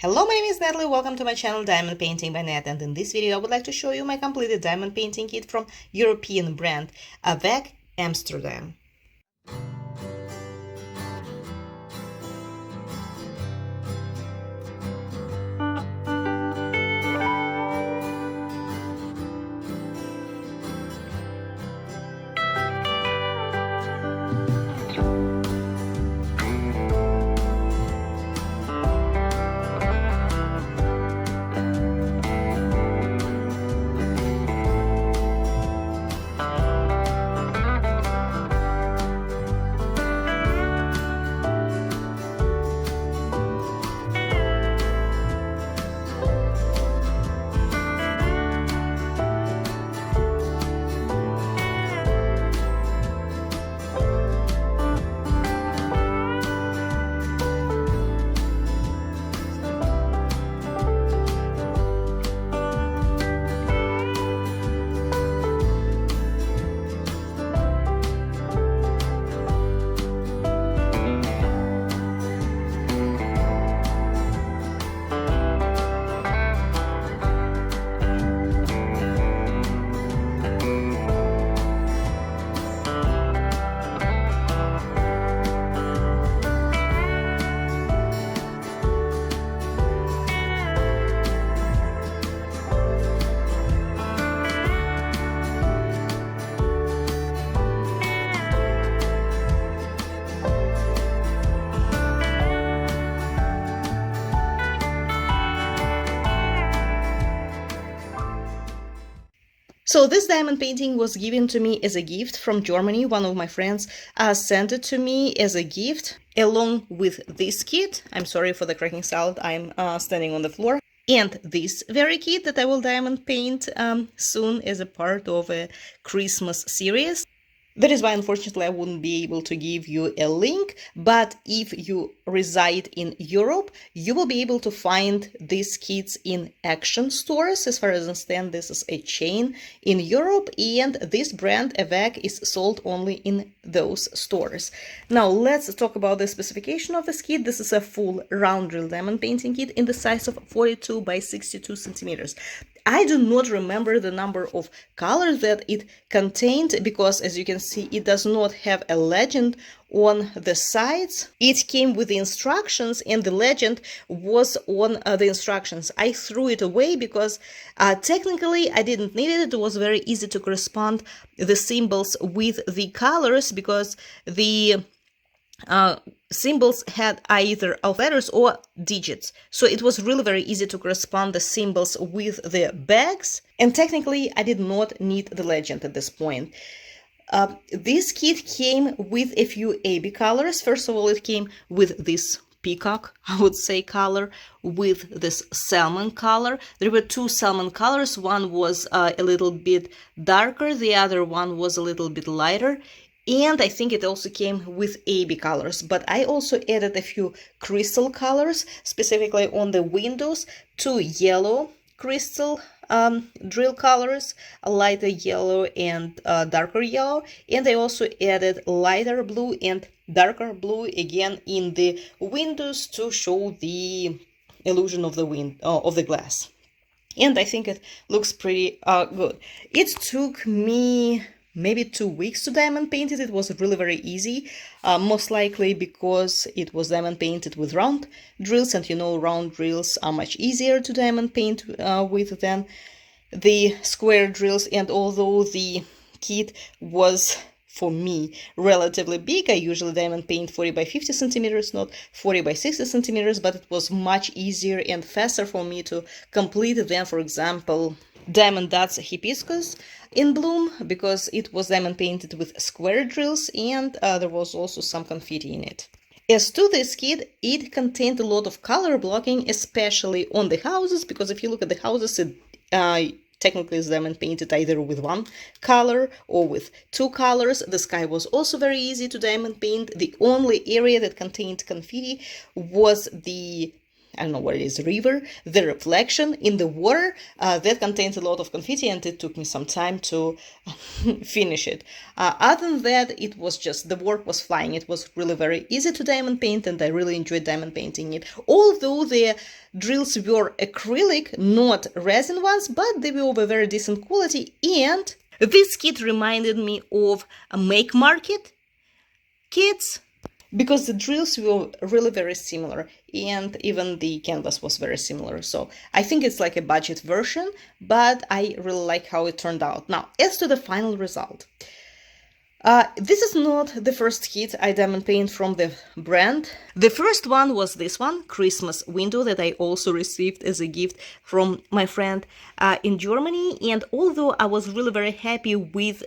Hello, my name is Natalie. Welcome to my channel Diamond Painting by Nat, and in this video I would like to show you my completed diamond painting kit from European brand Avec Amsterdam. So this diamond painting was given to me as a gift from Germany. One of my friends sent it to me as a gift along with this kit. I'm sorry for the cracking sound, I'm standing on the floor. And this very kit that I will diamond paint soon as a part of a Christmas series. That is why, unfortunately, I wouldn't be able to give you a link, but if you reside in Europe, you will be able to find these kits in Action stores. As far as I understand, this is a chain in Europe, and this brand, Avec, is sold only in those stores. Now, let's talk about the specification of this kit. This is a full round drill diamond painting kit in the size of 42 by 62 centimeters. I do not remember the number of colors that it contained because, as you can see, it does not have a legend on the sides. It came with the instructions and the legend was on the instructions. I threw it away because technically I didn't need it. It was very easy to correspond the symbols with the colors because the symbols had either letters or digits, so it was really very easy to correspond the symbols with the bags, and technically I did not need the legend at this point. This kit came with a few AB colors. First of all, it came with this peacock, I would say, color, with this salmon color. There were two salmon colors. One was a little bit darker, the other one was a little bit lighter. And I think it also came with AB colors, but I also added a few crystal colors, specifically on the windows, two yellow crystal drill colors, a lighter yellow and darker yellow, and I also added lighter blue and darker blue again in the windows to show the illusion of the glass. And I think it looks pretty good. It took me maybe 2 weeks to diamond paint it. It was really very easy, most likely because it was diamond painted with round drills, and you know round drills are much easier to diamond paint with than the square drills. And although the kit was, for me, relatively big, I usually diamond paint 40 by 50 centimeters, not 40 by 60 centimeters, but it was much easier and faster for me to complete than, for example, Diamond Dots Hibiscus in Bloom, because it was diamond painted with square drills, and there was also some confetti in it. As to this kit, it contained a lot of color blocking, especially on the houses, because if you look at the houses, it technically is diamond painted either with one color or with two colors. The sky was also very easy to diamond paint. The only area that contained confetti was the I don't know what it is, river, the reflection in the water that contains a lot of confetti, and it took me some time to finish it. Other than that, it was just, the work was flying. It was really very easy to diamond paint, and I really enjoyed diamond painting it. Although the drills were acrylic, not resin ones, but they were of a very decent quality, and this kit reminded me of a Make Market kits, because the drills were really very similar, and even the canvas was very similar. So I think it's like a budget version, but I really like how it turned out. Now, as to the final result, this is not the first kit I diamond paint from the brand. The first one was this one, Christmas window, that I also received as a gift from my friend in Germany. And although I was really very happy with,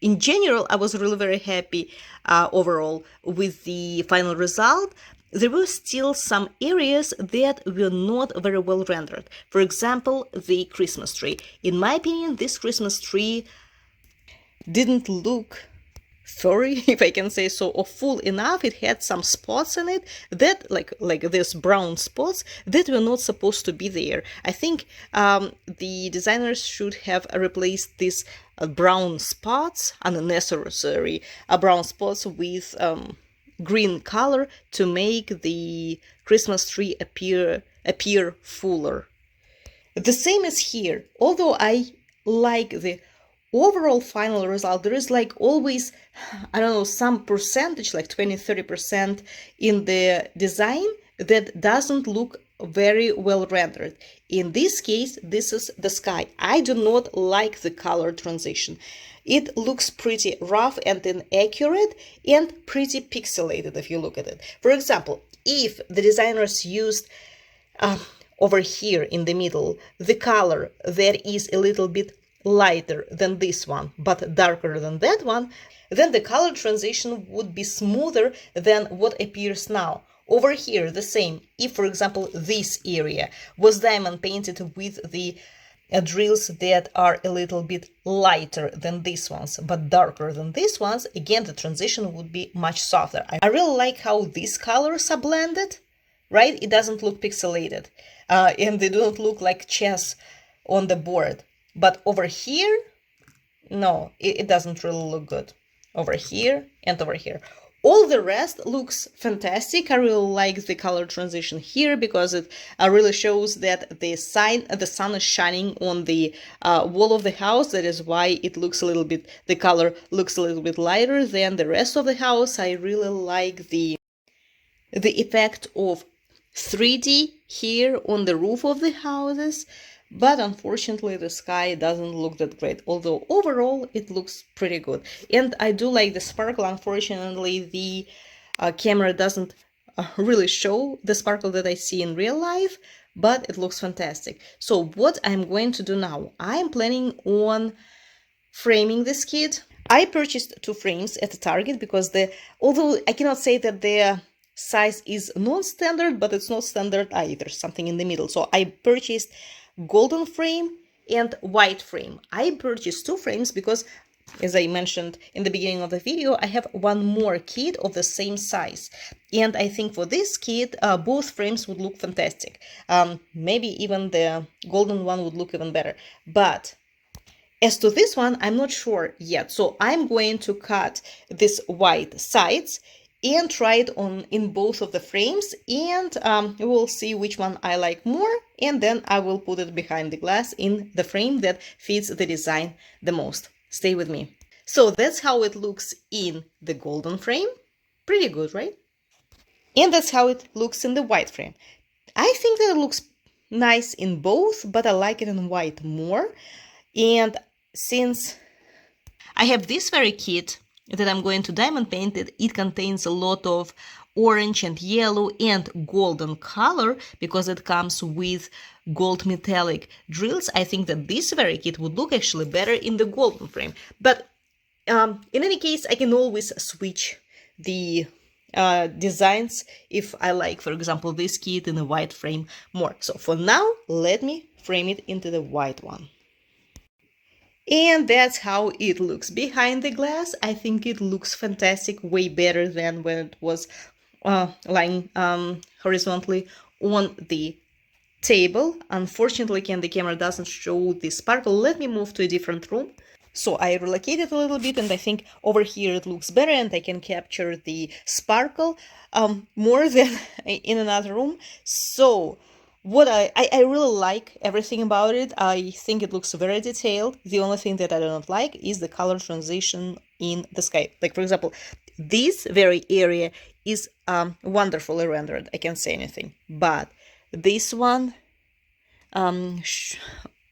in general, I was really very happy overall with the final result, there were still some areas that were not very well rendered. For example, the Christmas tree. In my opinion, this Christmas tree didn't look furry, if I can say so, or full enough. It had some spots in it that, like these brown spots that were not supposed to be there. I think the designers should have replaced these brown spots, unnecessary brown spots, with green color to make the Christmas tree appear fuller. The same as here. Although I like the overall final result, there is like always, I don't know, some percentage, like 20-30% in the design that doesn't look very well rendered. In this case, this is the sky. I do not like the color transition. It looks pretty rough and inaccurate and pretty pixelated if you look at it. For example, if the designers used over here in the middle the color that is a little bit lighter than this one but darker than that one, then the color transition would be smoother than what appears now. Over here, the same. If, for example, this area was diamond painted with the drills that are a little bit lighter than these ones but darker than these ones, again the transition would be much softer. I really like how these colors are blended, right? It doesn't look pixelated, and they don't look like chess on the board. But over here, no, it doesn't really look good. Over here and over here. All the rest looks fantastic. I really like the color transition here because it really shows that the sun is shining on the wall of the house. That is why it looks a little bit, the color looks a little bit lighter than the rest of the house. I really like the effect of 3D here on the roof of the houses. But unfortunately, the sky doesn't look that great, although overall it looks pretty good. And I do like the sparkle. Unfortunately, the camera doesn't really show the sparkle that I see in real life, but it looks fantastic. So what I'm going to do now, I'm planning on framing this kit. I purchased 2 frames at Target because although I cannot say that the size is non-standard, but it's not standard either, something in the middle. So I purchased golden frame and white frame. I purchased 2 frames because, as I mentioned in the beginning of the video, I have one more kit of the same size. And I think for this kit, both frames would look fantastic. Maybe even the golden one would look even better. But as to this one, I'm not sure yet. So I'm going to cut these white sides and try it on in both of the frames, and we'll see which one I like more, and then I will put it behind the glass in the frame that fits the design the most. Stay with me. So that's how it looks in the golden frame. Pretty good, right? And that's how it looks in the white frame. I think that it looks nice in both, but I like it in white more. And since I have this very kit that I'm going to diamond paint it contains a lot of orange and yellow and golden color because it comes with gold metallic drills. I think that this very kit would look actually better in the golden frame. But in any case, I can always switch the designs if I like, for example, this kit in a white frame more. So for now, let me frame it into the white one. And that's how it looks behind the glass. I think it looks fantastic, way better than when it was lying horizontally on the table. Unfortunately, the camera doesn't show the sparkle. Let me move to a different room. So I relocated a little bit, and I think over here it looks better, and I can capture the sparkle more than in another room. So what I really like everything about it. I think it looks very detailed. The only thing that I do not like is the color transition in the sky. Like, for example, this very area is wonderfully rendered. I can't say anything. But this one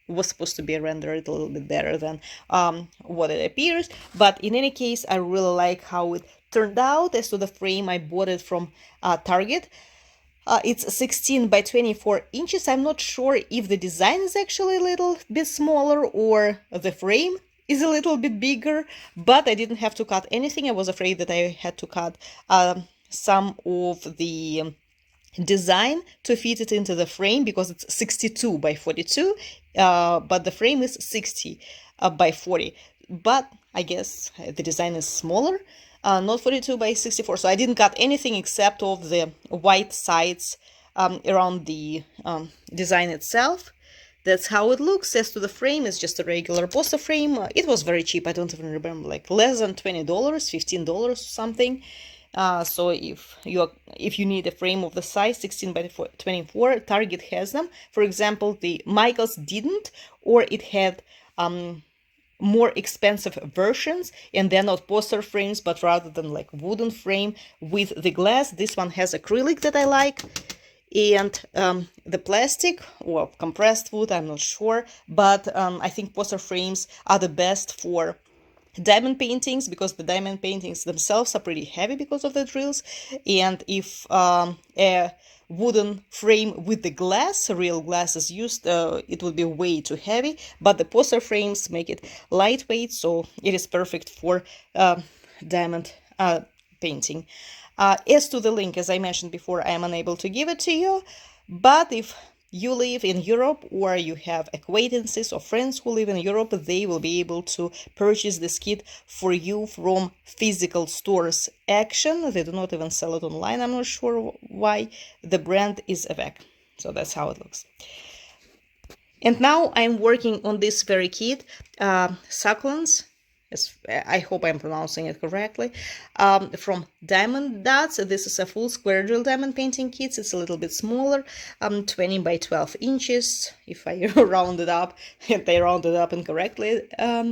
was supposed to be rendered a little bit better than what it appears. But in any case, I really like how it turned out. As to the frame, I bought it from Target. It's 16 by 24 inches. I'm not sure if the design is actually a little bit smaller or the frame is a little bit bigger, but I didn't have to cut anything. I was afraid that I had to cut some of the design to fit it into the frame because it's 62 by 42, but the frame is 60 by 40. But I guess the design is smaller, not 42 by 64. So I didn't cut anything except of the white sides around the design itself. That's how it looks. As to the frame, it's just a regular poster frame. It was very cheap. I don't even remember, like less than $20, $15 or something. So if you need a frame of the size 16 by 24, Target has them. For example, the Michaels didn't, or it had more expensive versions, and they're not poster frames, but rather than like wooden frame with the glass. This one has acrylic that I like, and the plastic or compressed wood, I'm not sure, but I think poster frames are the best for diamond paintings, because the diamond paintings themselves are pretty heavy because of the drills, and if a wooden frame with the glass, real glass, is used, it would be way too heavy, but the poster frames make it lightweight, so it is perfect for diamond painting. As to the link, as I mentioned before, I am unable to give it to you, but if you live in Europe or you have acquaintances or friends who live in Europe, they will be able to purchase this kit for you from physical stores. Action, they do not even sell it online. I'm not sure why. The brand is Avec. So that's how it looks. And now I'm working on this very kit, Succulents. I hope I'm pronouncing it correctly, from Diamond Dots. This is a full square drill diamond painting kit. It's a little bit smaller, 20 by 12 inches, if I round it up, and I rounded up incorrectly,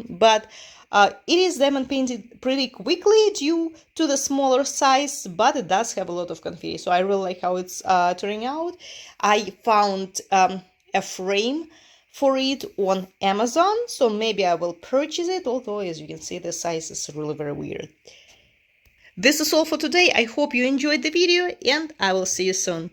but it is diamond painted pretty quickly due to the smaller size, but it does have a lot of confetti, so I really like how it's turning out. I found a frame for it on Amazon, so maybe I will purchase it, although as you can see the size is really very weird. This is all for today. I hope you enjoyed the video, and I will see you soon.